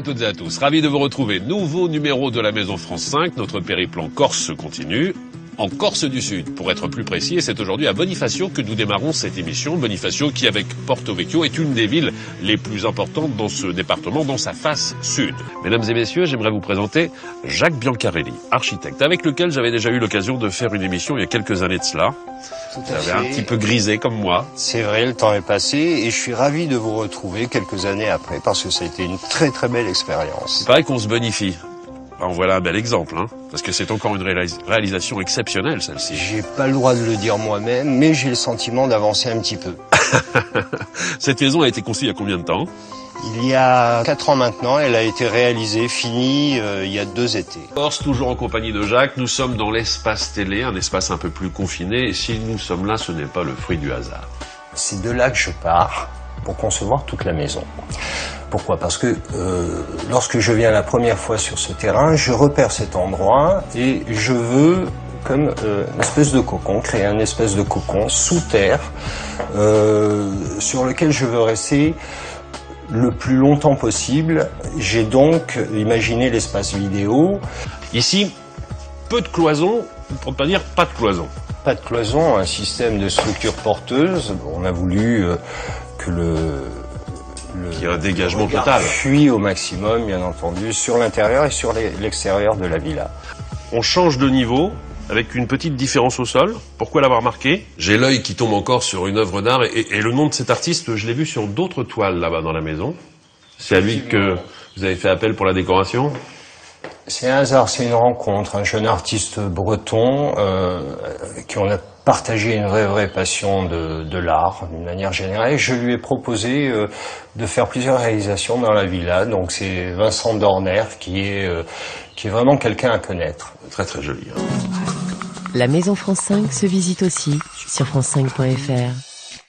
toutes et à tous, ravi de vous retrouver. Nouveau numéro de la Maison France 5, notre périple en Corse continue. En Corse du Sud, pour être plus précis, et c'est aujourd'hui à Bonifacio que nous démarrons cette émission. Bonifacio qui, avec Porto Vecchio, est une des villes les plus importantes dans ce département, dans sa face sud. Mesdames et messieurs, j'aimerais vous présenter Jacques Biancarelli, architecte, avec lequel j'avais déjà eu l'occasion de faire une émission il y a quelques années de cela. Vous avez un petit peu grisé comme moi. C'est vrai, le temps est passé et je suis ravi de vous retrouver quelques années après parce que ça a été une très très belle expérience. C'est pareil qu'on se bonifie. En voilà un bel exemple, hein, parce que c'est encore une réalisation exceptionnelle, celle-ci. J'ai pas le droit de le dire moi-même, mais j'ai le sentiment d'avancer un petit peu. Cette maison a été construite il y a combien de temps? Il y a 4 ans maintenant, elle a été réalisée, finie, il y a 2 étés. Corse, toujours en compagnie de Jacques, nous sommes dans l'espace télé, un espace un peu plus confiné, et si nous sommes là, ce n'est pas le fruit du hasard. C'est de là que je pars pour concevoir toute la maison. Pourquoi? Parce que lorsque je viens la première fois sur ce terrain, je repère cet endroit et je veux, comme une espèce de cocon, créer un espèce de cocon sous terre sur lequel je veux rester le plus longtemps possible. J'ai donc imaginé l'espace vidéo. Ici, peu de cloisons, pour ne pas dire pas de cloisons. Pas de cloisons, un système de structure porteuse. On a voulu que qu'il y ait un dégagement total. Fuit au maximum, bien entendu, sur l'intérieur et sur l'extérieur de la villa. On change de niveau avec une petite différence au sol. Pourquoi l'avoir marqué? J'ai l'œil qui tombe encore sur une œuvre d'art et le nom de cet artiste, je l'ai vu sur d'autres toiles là-bas dans la maison. C'est à lui que vous avez fait appel pour la décoration? C'est un hasard, c'est une rencontre. Un jeune artiste breton qui on a partagé une vraie passion de l'art d'une manière générale. Et je lui ai proposé de faire plusieurs réalisations dans la villa. Donc c'est Vincent Dorner qui est vraiment quelqu'un à connaître. Très très joli. Hein. La Maison France 5 se visite aussi sur france5.fr.